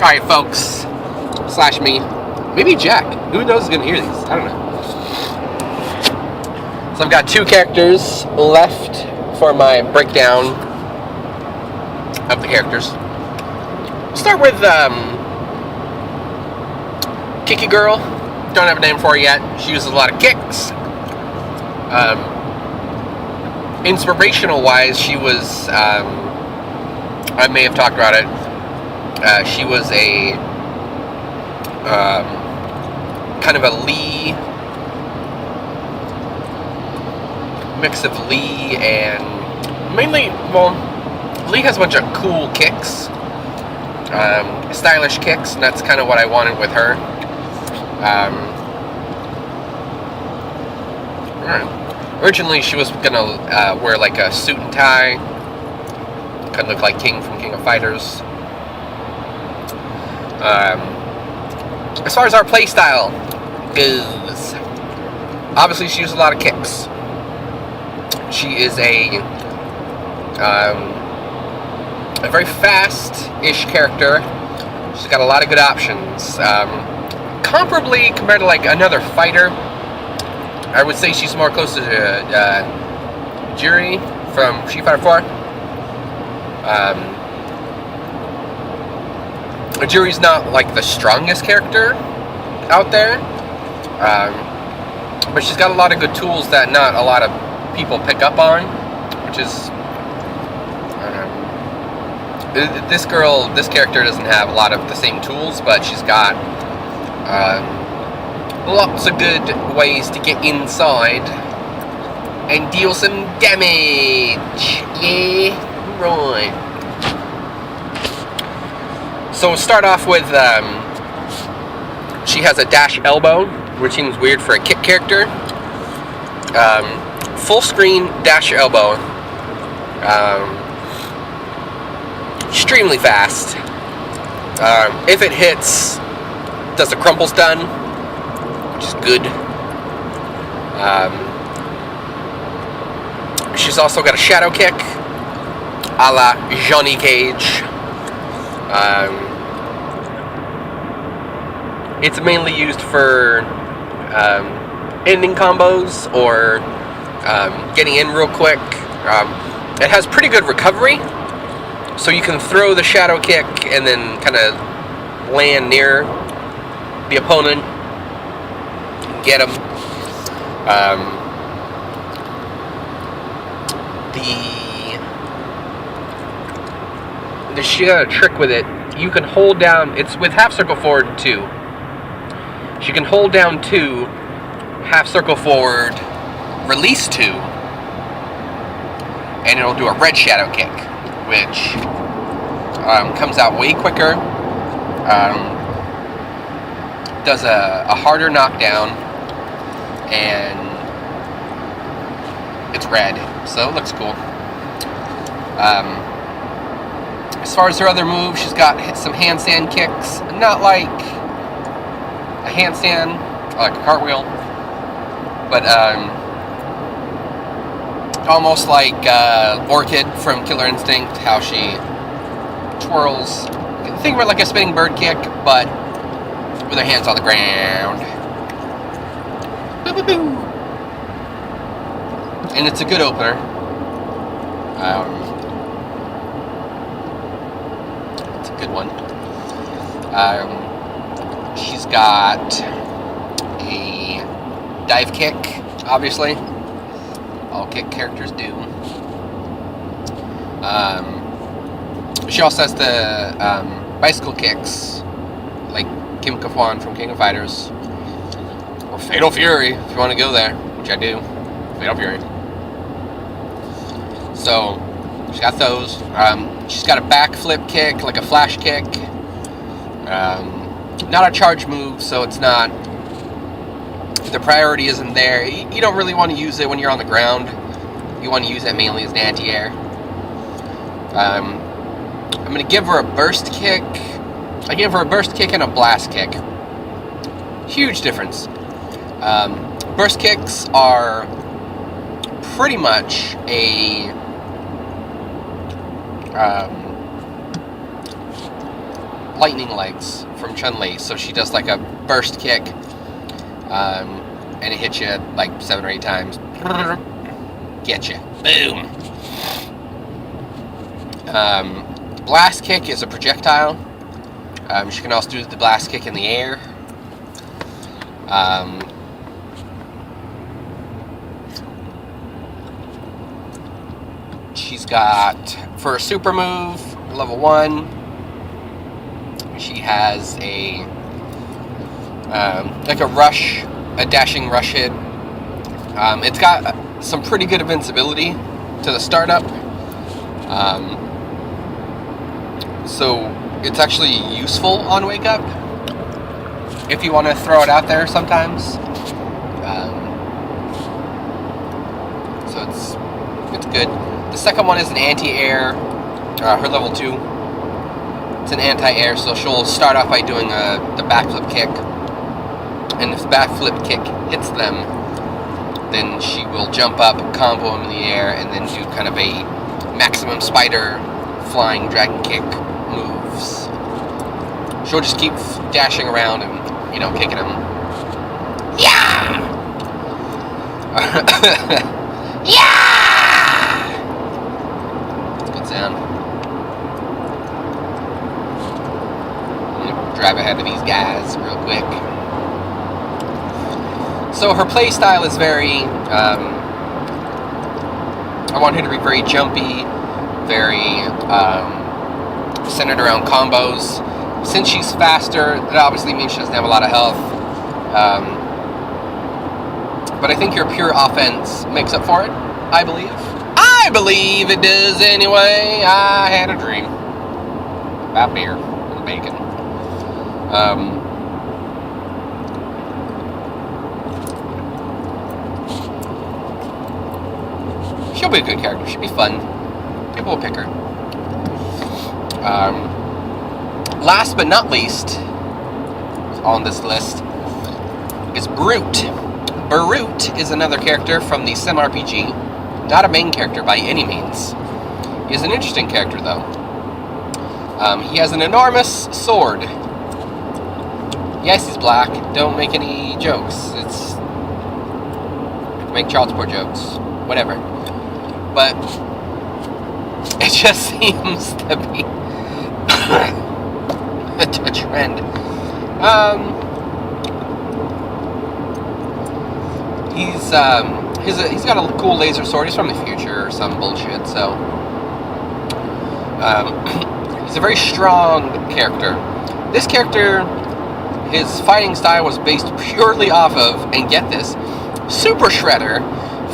Alright, folks. Slash me. Maybe Jack. Who knows is going to hear these? I don't know. So I've got 2 characters left for my breakdown of the characters. We'll start with Kiki Girl. Don't have a name for her yet. She uses a lot of kicks. Inspirational wise, she was, I may have talked about it. She was a kind of a Lee, mix of Lee and mainly, well, Lee has a bunch of cool kicks, stylish kicks, and that's kind of what I wanted with her. Originally, she was gonna wear like a suit and tie, kind of look like King from King of Fighters. As far as our play style goes, obviously she uses a lot of kicks. She is a very fast-ish character. She's got a lot of good options. Comparably, compared to like another fighter, I would say she's more close to Juri from Street Fighter 4. Juri's not like the strongest character out there, but she's got a lot of good tools that not a lot of people pick up on, which is this character doesn't have a lot of the same tools, but she's got lots of good ways to get inside and deal some damage. Yeah, right. So we'll start off with, she has a dash elbow, which seems weird for a kick character. Full screen dash elbow. Extremely fast. If it hits, does a crumple stun, which is good. She's also got a shadow kick, a la Johnny Cage. It's mainly used for ending combos or getting in real quick. It has pretty good recovery, so you can throw the shadow kick and then kind of land near the opponent, get him. She got a trick with it. You can hold down, it's with half circle forward and 2. She can hold down 2, half circle forward, release 2, and it'll do a red shadow kick, which comes out way quicker, does a harder knockdown, and it's red, so it looks cool. As far as her other moves, she's got some handstand kicks. Not like a handstand, like a cartwheel, but almost like Orchid from Killer Instinct, how she twirls. Think of it like a spinning bird kick, but with her hands on the ground. And it's a good opener. Good one. She's got a dive kick, obviously. All kick characters do. She also has the bicycle kicks, like Kim Kafwan from King of Fighters, or Fatal Fury, if you want to go there, which I do. Fatal Fury. So, she's got those. She's got a backflip kick, like a flash kick. Not a charge move, so it's not... The priority isn't there. You don't really want to use it when you're on the ground. You want to use it mainly as an anti-air. I'm going to give her a burst kick. I give her a burst kick and a blast kick. Huge difference. Burst kicks are pretty much a... lightning legs from Chun-Li. So she does like a burst kick, and it hits you like 7 or 8 times. Get you. Boom. Blast kick is a projectile. She can also do the blast kick in the air. She's got, for a super move, level 1, she has a like a rush, a dashing rush hit. It's got some pretty good invincibility to the startup. So it's actually useful on Wake Up if you want to throw it out there sometimes. So it's good. The second one is an anti-air. Her level 2. It's an anti-air, so she'll start off by doing the backflip kick, and if the backflip kick hits them, then she will jump up, combo them in the air, and then do kind of a maximum spider flying dragon kick moves. She'll just keep dashing around and, you know, kicking them. Yeah! Yeah! That's a good sound. I'm gonna drive ahead of these guys real quick. So her play style is very, I want her to be very jumpy, very centered around combos. Since she's faster, that obviously means she doesn't have a lot of health. But I think your pure offense makes up for it, I believe. I believe it does anyway. I had a dream about beer and bacon. She'll be a good character. She'll be fun. People will pick her. Last but not least on this list is Brute. Brute is another character from the Sim RPG. Not a main character by any means. He's an interesting character, though. He has an enormous sword. Yes, he's black. Don't make any jokes. Make child support jokes. Whatever. But it just seems to be a trend. He's got a cool laser sword. He's from the future or some bullshit. So he's a very strong character. This character, his fighting style was based purely off of, and get this, Super Shredder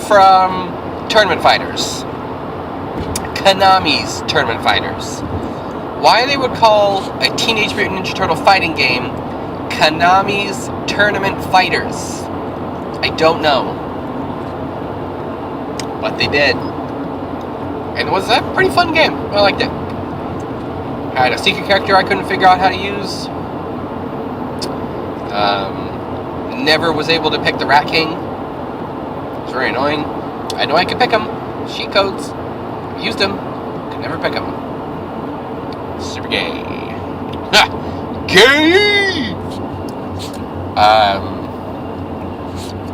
from Tournament Fighters. Konami's Tournament Fighters. Why they would call a Teenage Mutant Ninja Turtle fighting game Konami's Tournament Fighters, I don't know. But they did. And it was a pretty fun game. I liked it. I had a secret character I couldn't figure out how to use. Never was able to pick the Rat King. It's very annoying. I know I could pick him. Cheat codes. Used them. Could never pick him. Super gay. Ha! Gay!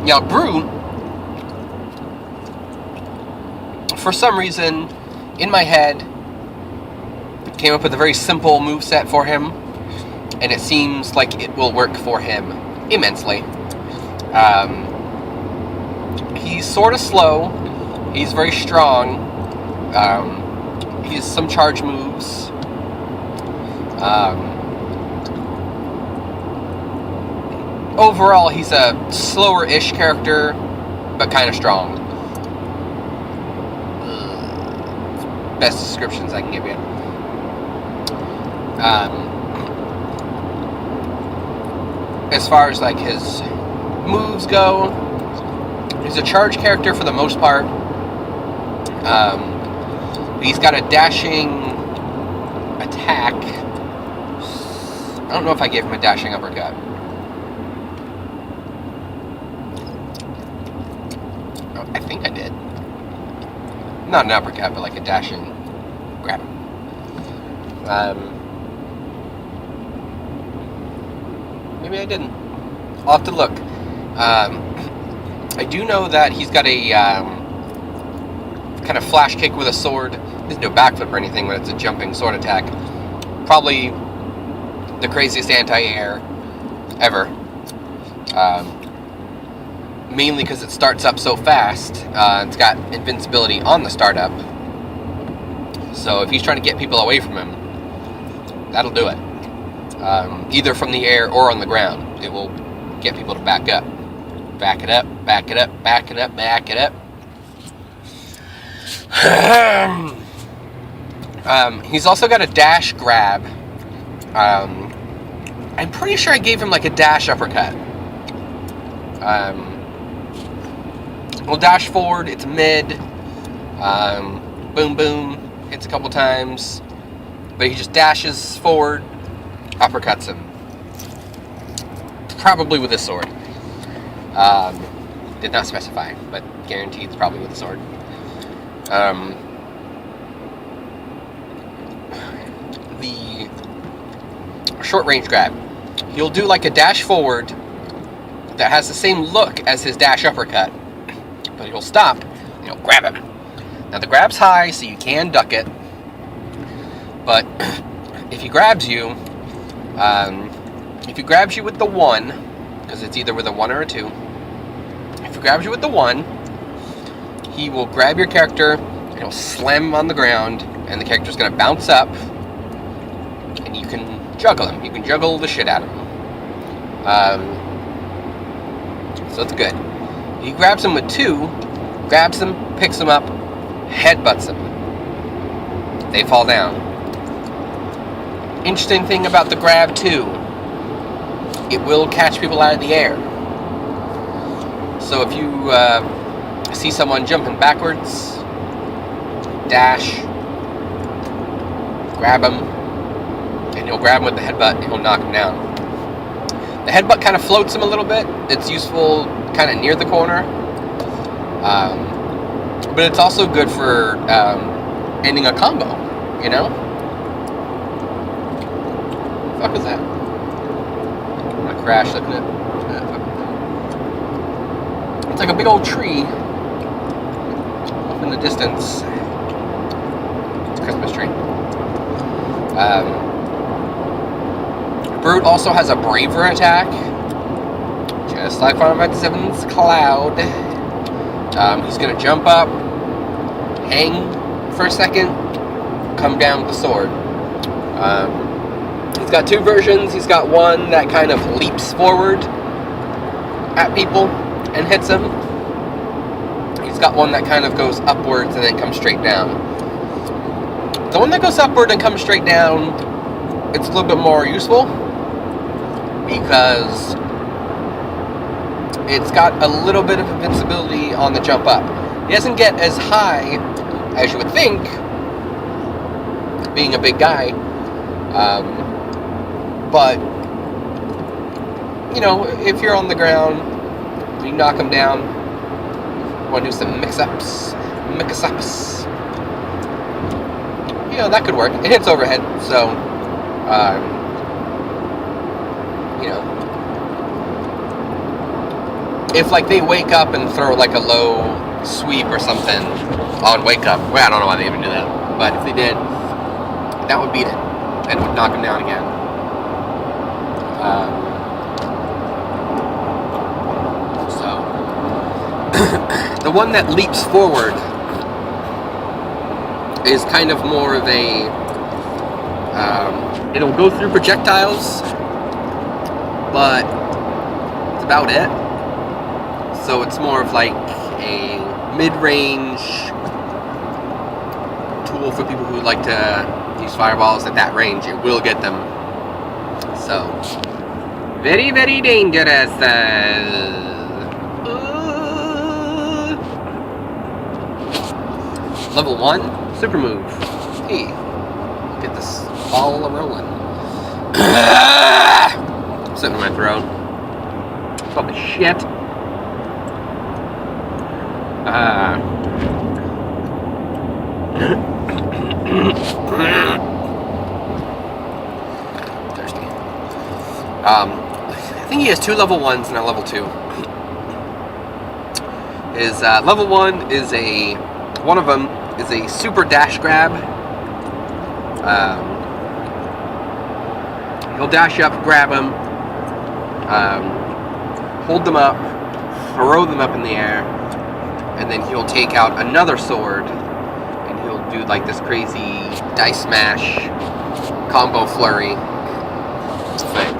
Now, Brew, for some reason, in my head, came up with a very simple moveset for him, and it seems like it will work for him immensely. He's sort of slow. He's very strong. He has some charge moves. Overall, he's a slower-ish character, but kind of strong. Best descriptions I can give you. As far as like his moves go, he's a charge character for the most part. He's got a dashing attack. I don't know if I gave him a dashing uppercut. I think I did. Not an uppercut, but like a dashing grab. Maybe I didn't. I'll have to look. I do know that he's got a kind of flash kick with a sword. He doesn't do a backflip or anything, but it's a jumping sword attack. Probably the craziest anti-air ever. Mainly because it starts up so fast. It's got invincibility on the startup. So if he's trying to get people away from him, that'll do it. Either from the air or on the ground. It will get people to back up. Back it up, back it up, back it up, back it up. He's also got a dash grab. I'm pretty sure I gave him like a dash uppercut. We'll dash forward, it's mid. Boom, boom, hits a couple times. But he just dashes forward, uppercuts him. Probably with a sword. Did not specify, but guaranteed it's probably with a sword. The short range grab. He'll do like a dash forward that has the same look as his dash uppercut, but he'll stop and he'll grab him. Now the grab's high, so you can duck it, but if he grabs you, with the 1, because it's either with a 1 or a 2, if he grabs you with the 1, he will grab your character and he'll slam him on the ground, and the character's going to bounce up, and you can juggle him. You can juggle the shit out of him. So it's good. He grabs him with 2, grabs him, picks him up, headbutts him. They fall down. Interesting thing about the grab 2, it will catch people out of the air. So if you see someone jumping backwards, dash, grab him, and you'll grab him with the headbutt and he'll knock him down. The headbutt kind of floats him a little bit. It's useful kind of near the corner. But it's also good for ending a combo, you know? What the fuck is that? I'm gonna crash looking at it's like a big old tree off in the distance. It's a Christmas tree. Brute also has a braver attack, just like Final Fantasy VII's Cloud. He's gonna jump up, hang for a second, come down with the sword. He's got 2 versions. He's got one that kind of leaps forward at people and hits them. He's got one that kind of goes upwards and then comes straight down. The one that goes upward and comes straight down, it's a little bit more useful because it's got a little bit of invincibility on the jump up. He doesn't get as high as you would think, being a big guy, but you know, if you're on the ground, you knock him down, you want to do some mix-ups, you know, that could work. It hits overhead, so you know, if like they wake up and throw like a low sweep or something on wake up, well, I don't know why they even do that, but if they did, that would beat it and would knock him down again. So the one that leaps forward is kind of more of a it'll go through projectiles, but that's about it. So it's more of like a mid-range tool for people who like to use fireballs at that range. It will get them. So very, very dangerous. Level 1, super move. Hey, get this ball rolling. Something in my throat. Fucking shit. Thirsty. think he has 2 level 1s and a level 2. His level 1 is one of them is a super dash grab. He'll dash up, grab him, hold them up, throw them up in the air, and then he'll take out another sword, and he'll do like this crazy dice smash combo flurry thing.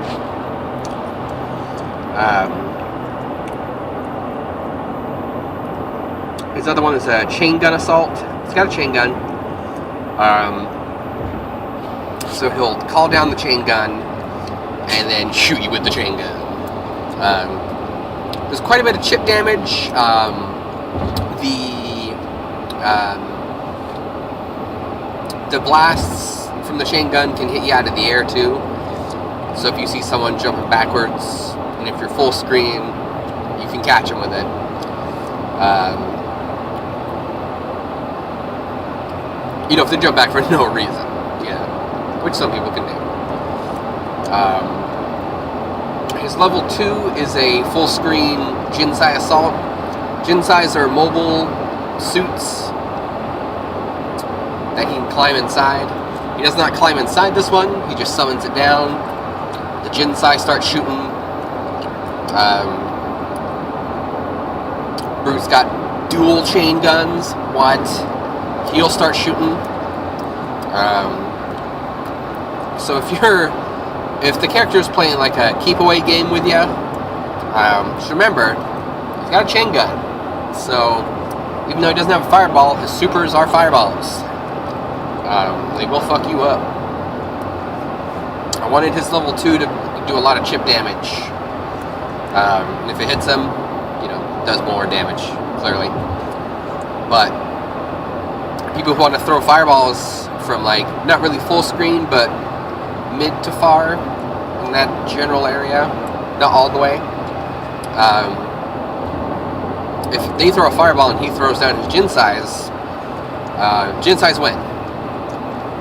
His other one is a chain gun assault. He's got a chain gun. So he'll call down the chain gun and then shoot you with the chain gun. There's quite a bit of chip damage. The blasts from the chain gun can hit you out of the air too. So if you see someone jumping backwards, and if you're full screen, you can catch them with it. You know, if they jump back for no reason, yeah, which some people can do. His level 2 is a full screen Jinsai assault. Jinsais are mobile suits that he can climb inside. He does not climb inside this one, he just summons it down. The Jinsai start shooting. Bruce got dual chain guns. What? He'll start shooting. So if the character is playing like a keep away game with you, just remember, he's got a chain gun. So even though he doesn't have a fireball, his supers are fireballs. They will fuck you up. I wanted his level 2 to do a lot of chip damage. And if it hits him, you know, it does more damage, clearly. But people who want to throw fireballs from like not really full screen but mid to far in that general area, not all the way, if they throw a fireball and he throws down his Jinsais, Jinsais win.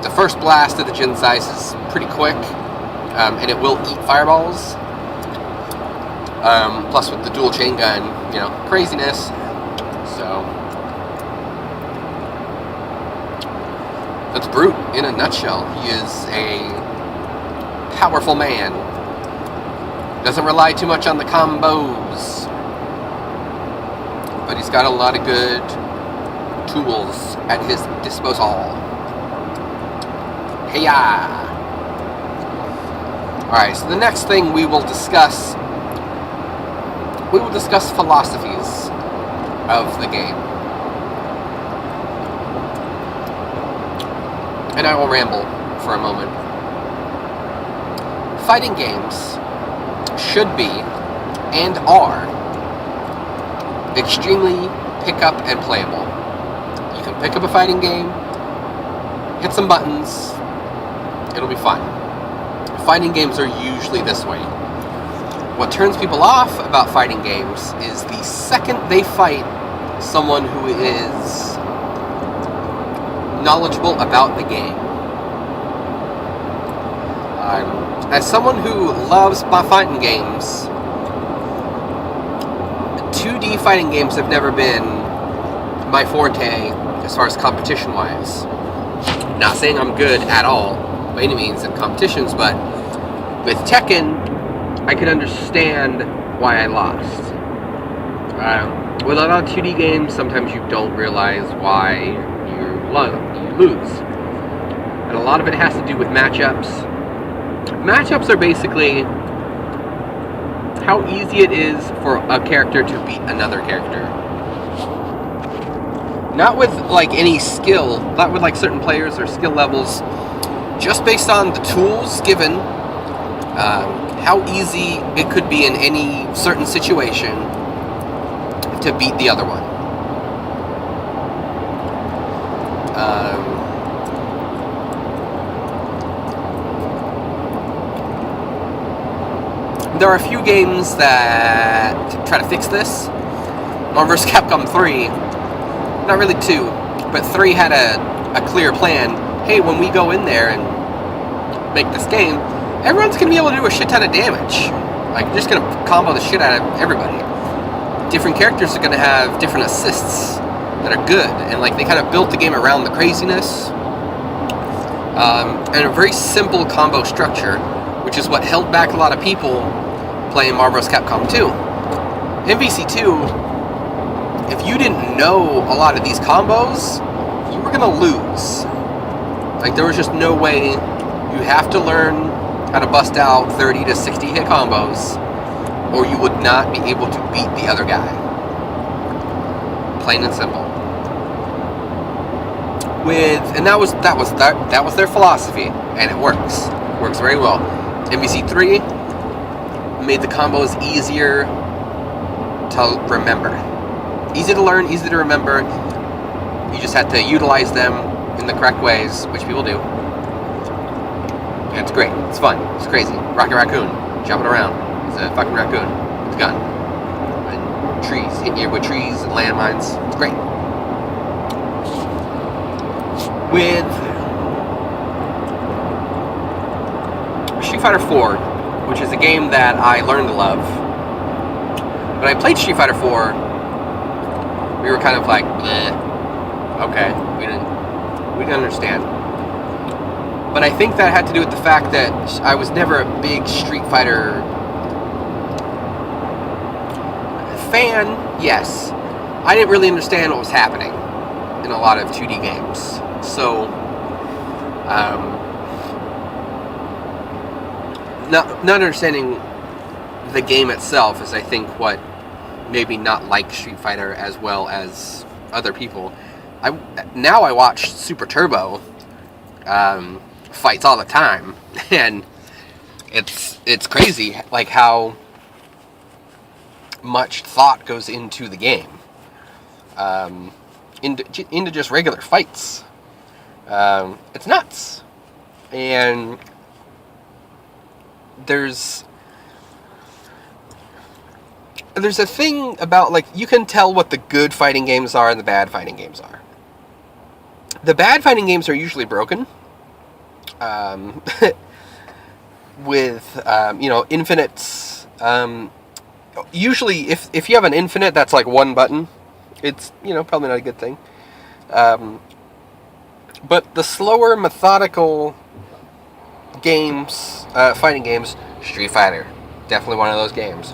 The first blast of the Jinsais is pretty quick, and it will eat fireballs. Plus with the dual chain gun, you know, craziness. So that's Brute in a nutshell. He is a powerful man. Doesn't rely too much on the combos, but he's got a lot of good tools at his disposal. Hey-ya! Alright, so the next thing we will discuss philosophies of the game. And I will ramble for a moment. Fighting games should be, and are, extremely pick-up and playable. You can pick up a fighting game, hit some buttons, it'll be fun. Fighting games are usually this way. What turns people off about fighting games is the second they fight someone who is knowledgeable about the game. As someone who loves fighting games, 2D fighting games have never been my forte as far as competition-wise. Not saying I'm good at all, by any means, in competitions, but with Tekken, I could understand why I lost. With a lot of 2D games, sometimes you don't realize why you lose. And a lot of it has to do with matchups. Matchups are basically how easy it is for a character to beat another character. Not with like any skill, not with like certain players or skill levels, just based on the tools given, how easy it could be in any certain situation to beat the other one. There are a few games that try to fix this. Marvel vs. Capcom 3, not really 2, but 3 had a clear plan. Hey, when we go in there and make this game, everyone's going to be able to do a shit ton of damage. Like, you're just gonna combo the shit out of everybody. Different characters are gonna have different assists that are good, and like they kind of built the game around the craziness, and a very simple combo structure, which is what held back a lot of people playing Marvel vs. Capcom 2. MVC2, if you didn't know a lot of these combos, you were gonna lose. Like, there was just no way. You have to learn how to bust out 30 to 60 hit combos, or you would not be able to beat the other guy. Plain and simple. And that was their philosophy, and it works. It works very well. MVC3 made the combos easier to remember. Easy to learn, easy to remember. You just have to utilize them in the correct ways, which people do. And it's great. It's fun. It's crazy. Rocket Raccoon, jumping around. It's a fucking raccoon with a gun. And trees, hitting you with trees and landmines. It's great. With Street Fighter 4, which is a game that I learned to love. When I played Street Fighter 4, we were kind of like, bleh. Okay, we didn't understand. But I think that had to do with the fact that I was never a big Street Fighter fan. Yes, I didn't really understand what was happening in a lot of 2D games. So, not understanding the game itself is, I think, what made me not like Street Fighter as well as other people. Now I watch Super Turbo fights all the time, and it's crazy, like how much thought goes into the game, into just regular fights. It's nuts. And there's a thing about, like, you can tell what the good fighting games are and the bad fighting games are. The bad fighting games are usually broken. With infinites. Usually, if you have an infinite that's like one button, it's, probably not a good thing. But the slower, methodical games, fighting games, Street Fighter, definitely one of those games.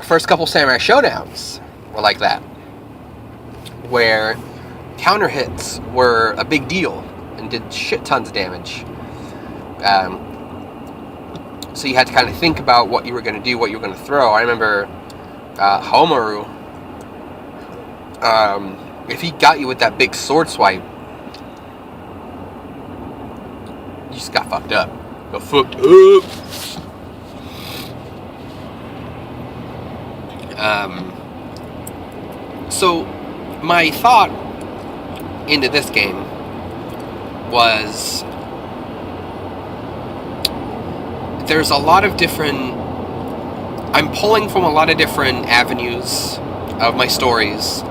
First couple Samurai Showdowns were like that, where counter hits were a big deal and did shit tons of damage. So you had to kind of think about what you were going to do, what you were going to throw. I remember Homaru, if he got you with that big sword swipe, you just got fucked up. Got fucked up. So my thought into this game was, there's a lot of different, I'm pulling from a lot of different avenues of my stories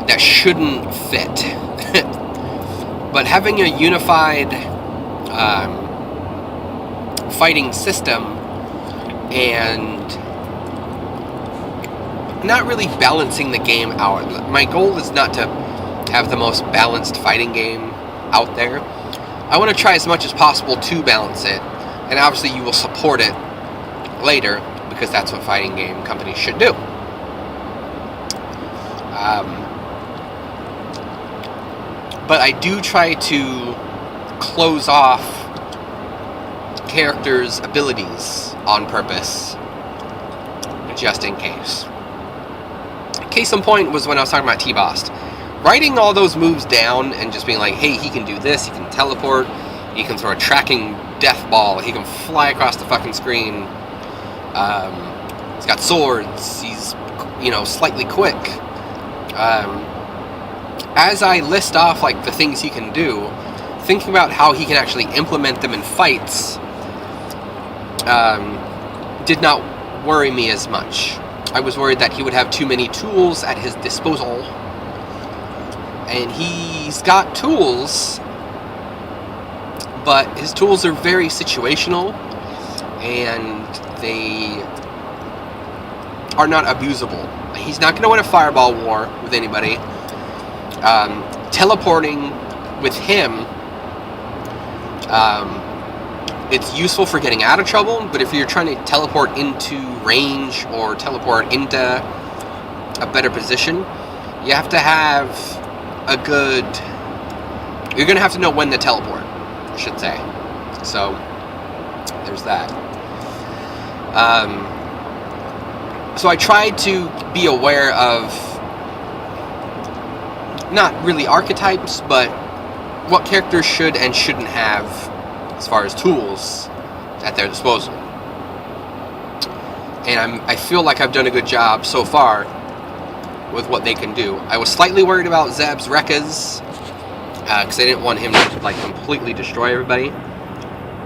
that shouldn't fit. But having a unified fighting system and not really balancing the game out. My goal is not to have the most balanced fighting game out there. I want to try as much as possible to balance it, and obviously you will support it later, because that's what fighting game companies should do. But I do try to close off characters' abilities on purpose, just in case. Case in point was when I was talking about T-Bost. Writing all those moves down and just being like, hey, he can do this, he can teleport, he can throw a tracking death ball, he can fly across the fucking screen, he's got swords, he's, slightly quick. As I list off, like, the things he can do, thinking about how he can actually implement them in fights did not worry me as much. I was worried that he would have too many tools at his disposal. And he's got tools, but his tools are very situational, and they are not abusable. He's not going to win a fireball war with anybody. Teleporting with him, it's useful for getting out of trouble, but if you're trying to teleport into range or teleport into a better position, you have to have a good... You're going to have to know when to teleport, I should say. So, there's that. So I tried to be aware of not really archetypes, but what characters should and shouldn't have as far as tools at their disposal. And I feel like I've done a good job so far with what they can do. I was slightly worried about Zeb's Rekkas, because I didn't want him to like completely destroy everybody.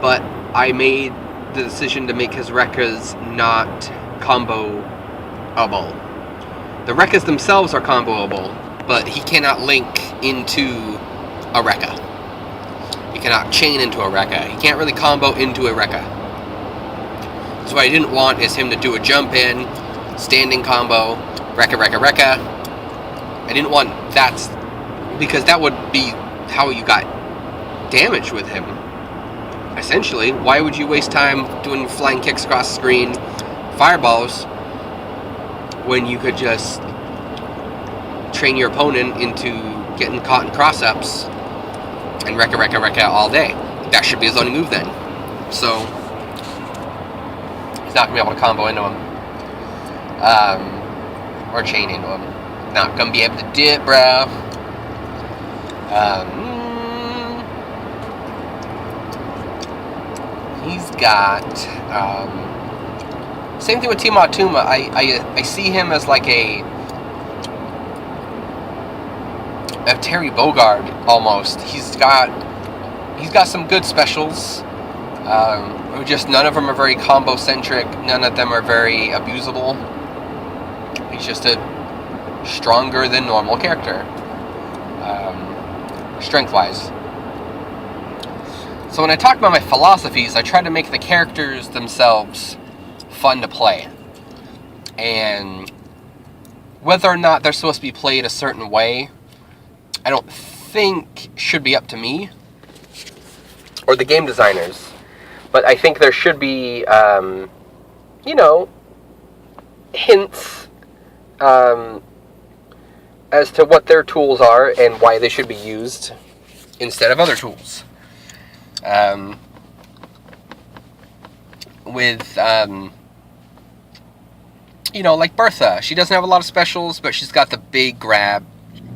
But I made the decision to make his Rekkas not comboable. The Rekkas themselves are comboable, but he cannot link into a Rekka. He cannot chain into a Rekka. He can't really combo into a Rekka. So what I didn't want is him to do a jump in, standing combo, Rekka, Rekka, Rekka. I didn't want that, because that would be how you got damage with him. Essentially, why would you waste time doing flying kicks across the screen, fireballs, when you could just train your opponent into getting caught in cross-ups and Rekka, Rekka, Rekka all day? That should be his only move then. So, he's not going to be able to combo into him. Or chain into him. Not going to be able to do it, bro. He's got... same thing with Tuma Tuma. I see him as like a Terry Bogard almost. He's got some good specials. Just none of them are very combo centric. None of them are very abusable. He's just a stronger than normal character, strength wise. So when I talk about my philosophies, I try to make the characters themselves fun to play, and whether or not they're supposed to be played a certain way, I don't think should be up to me or the game designers. But I think there should be, hints as to what their tools are and why they should be used instead of other tools. Like Bertha, she doesn't have a lot of specials, but she's got the big grab,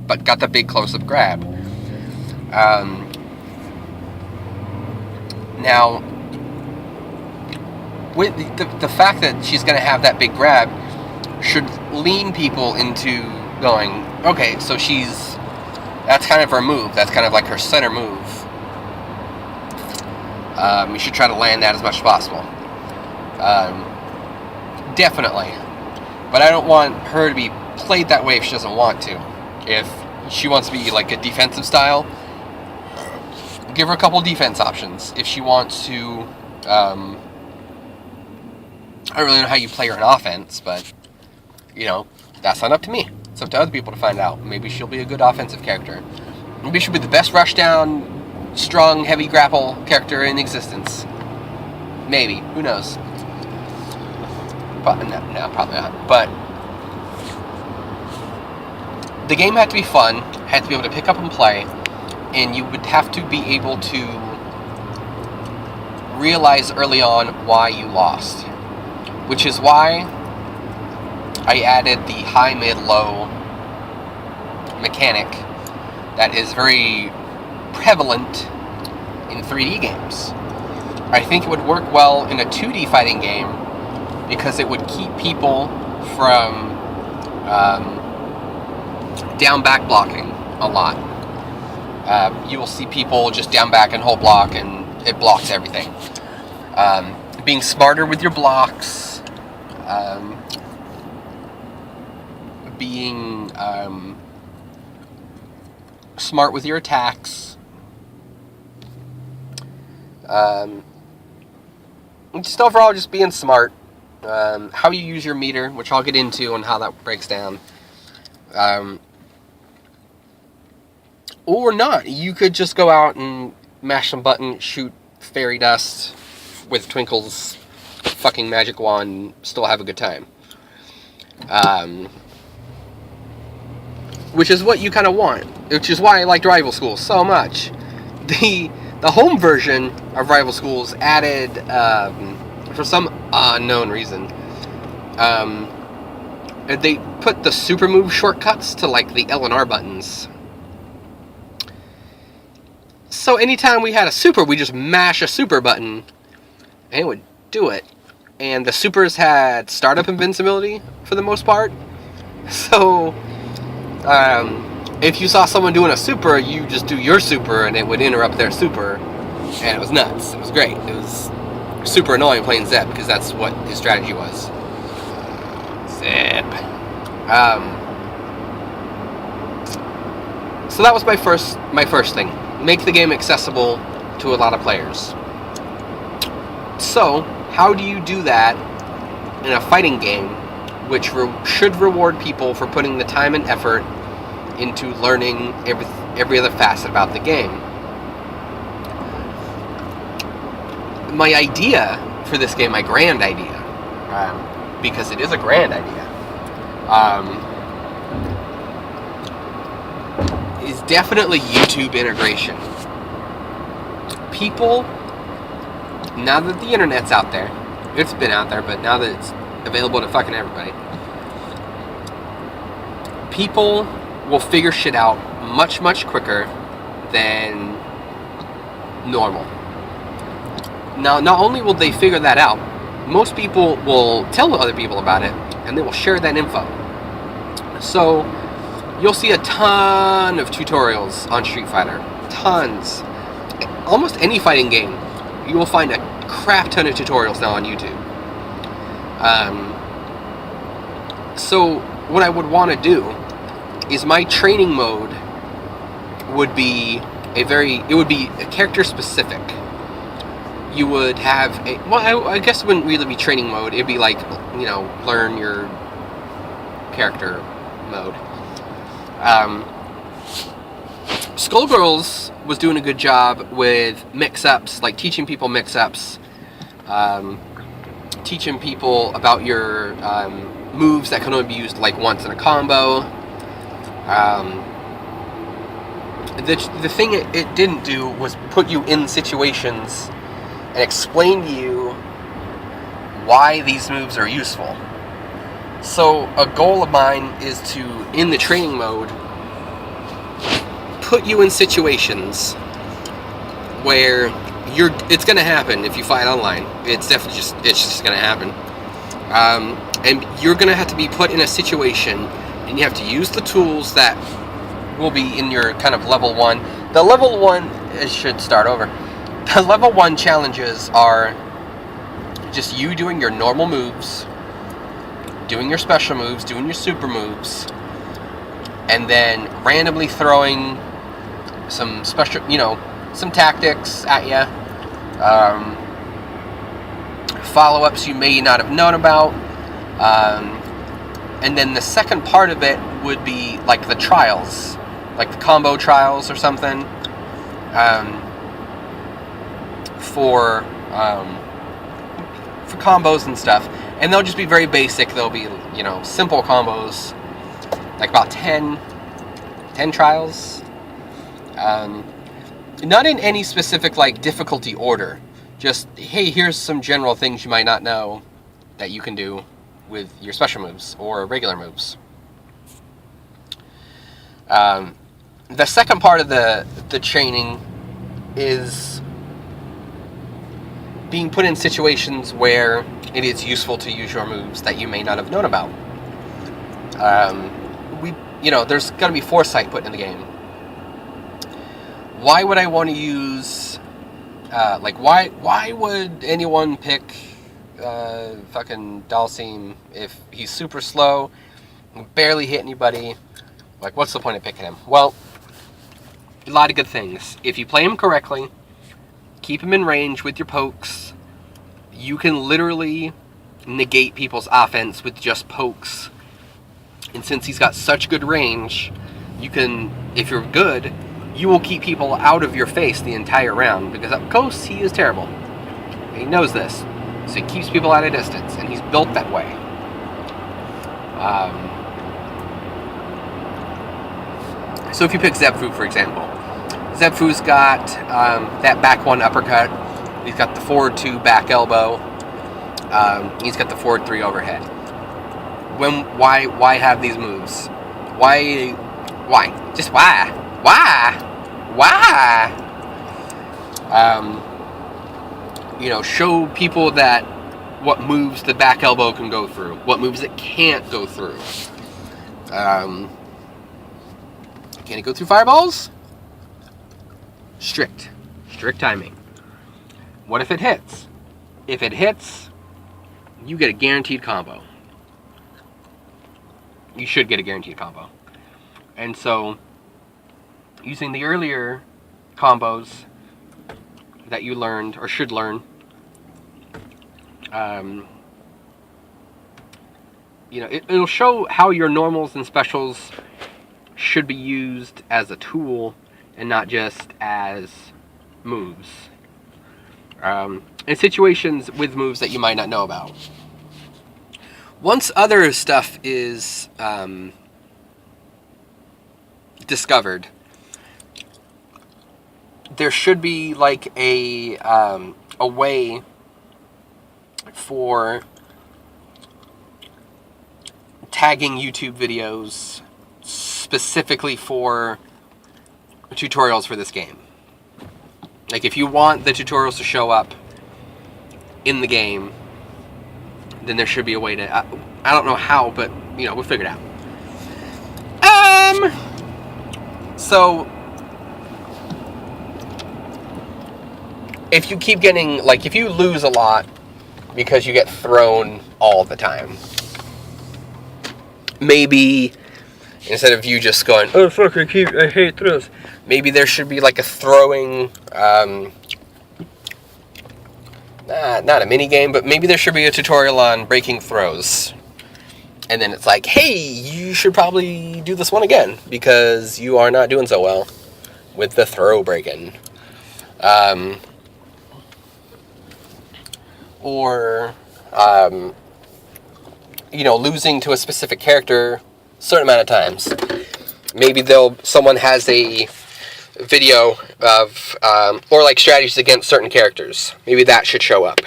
but got the big close-up grab. Now, with the fact that she's going to have that big grab should lean people into going, okay, so that's kind of her move. That's kind of like her center move. You should try to land that as much as possible. Definitely. But I don't want her to be played that way if she doesn't want to. If she wants to be like a defensive style, give her a couple defense options. If she wants to, I don't really know how you play her in offense, but, that's not up to me. It's up to other people to find out. Maybe she'll be a good offensive character. Maybe she'll be the best rushdown, strong, heavy grapple character in existence. Maybe. Who knows? But, no, probably not. But the game had to be fun, had to be able to pick up and play, and you would have to be able to realize early on why you lost. Which is why I added the high, mid, low mechanic that is very prevalent in 3D games. I think it would work well in a 2D fighting game because it would keep people from down back blocking a lot. You will see people just down back and hold block, and it blocks everything. Being smarter with your blocks, being smart with your attacks, just overall just being smart how you use your meter, which I'll get into on how that breaks down. Or not. You could just go out and mash some buttons, shoot fairy dust with Twinkle's fucking magic wand, still have a good time. Which is what you kind of want. Which is why I liked Rival Schools so much. The home version of Rival Schools added, for some unknown reason, they put the super move shortcuts to like the L and R buttons. So anytime we had a super, we just mash a super button, and it would do it. And the supers had startup invincibility for the most part. So, if you saw someone doing a super, you just do your super, and it would interrupt their super. And it was nuts. It was great. It was super annoying playing Zeb, because that's what his strategy was. Zeb. So that was my first thing. Make the game accessible to a lot of players. So, how do you do that in a fighting game, which should reward people for putting the time and effort into learning every other facet about the game? My idea for this game, my grand idea, because it is a grand idea, is definitely YouTube integration. People, now that the internet's out there, it's been out there, but now that it's available to fucking everybody, people will figure shit out much, much quicker than normal. Now, not only will they figure that out, most people will tell other people about it, and they will share that info. So, you'll see a ton of tutorials on Street Fighter. Tons. Almost any fighting game, you will find a crap ton of tutorials now on YouTube. So, what I would want to do is my training mode would be character specific. You would have I guess it wouldn't really be training mode. It'd be like, learn your character mode. Skullgirls was doing a good job with mix-ups, like teaching people mix-ups, teaching people about your moves that can only be used like once in a combo. The thing it didn't do was put you in situations and explain to you why these moves are useful. So a goal of mine is to, in the training mode, put you in situations where it's going to happen if you fight online. It's definitely just going to happen. And you're going to have to be put in a situation, and you have to use the tools that will be in your kind of level 1. The level 1, it should start over. The level 1 challenges are just you doing your normal moves, doing your special moves, doing your super moves, and then randomly throwing some special, some tactics at you, follow-ups you may not have known about, and then the second part of it would be like the trials, like the combo trials or something, for combos and stuff. And they'll just be very basic. They'll be, simple combos, like about 10 trials. Not in any specific, like, difficulty order. Just, hey, here's some general things you might not know that you can do with your special moves or regular moves. The second part of the training is being put in situations where it is useful to use your moves that you may not have known about. There's got to be foresight put in the game. Why would I want to use, why would anyone pick fucking Dalsim if he's super slow, barely hit anybody? Like, what's the point of picking him? Well, a lot of good things. If you play him correctly, keep him in range with your pokes, you can literally negate people's offense with just pokes. And since he's got such good range, you can, if you're good, you will keep people out of your face the entire round, because up close he is terrible. And he knows this, so he keeps people at a distance, and he's built that way. So if you pick Zebfu, for example, Zebfu's got that back one uppercut. He's got the forward 2 back elbow. He's got the forward 3 overhead. Why have these moves? Why? Just why? Show people that what moves the back elbow can go through, what moves it can't go through. Can it go through fireballs? Strict timing. What if it hits? If it hits, you get a guaranteed combo. You should get a guaranteed combo. And so, using the earlier combos that you learned, or should learn, it'll show how your normals and specials should be used as a tool and not just as moves. In situations with moves that you might not know about. Once other stuff is discovered, there should be like a way for tagging YouTube videos specifically for tutorials for this game. Like, if you want the tutorials to show up in the game, then there should be a way to... I don't know how, but, we'll figure it out. So, if you keep getting... Like, if you lose a lot because you get thrown all the time, maybe... Instead of you just going, oh fuck, I hate throws. Maybe there should be like a throwing, not a mini game, but maybe there should be a tutorial on breaking throws. And then it's like, hey, you should probably do this one again, because you are not doing so well with the throw breaking. Losing to a specific character certain amount of times. Maybe someone has a video of or like strategies against certain characters. Maybe that should show up.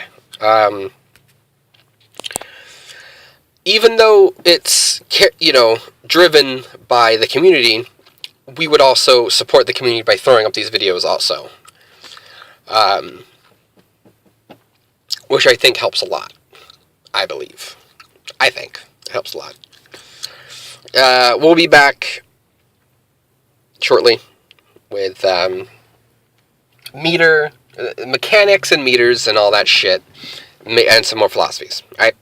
Even though it's driven by the community, we would also support the community by throwing up these videos also, which I think helps a lot. I think it helps a lot. We'll be back shortly with mechanics and meters and all that shit, and some more philosophies. All right.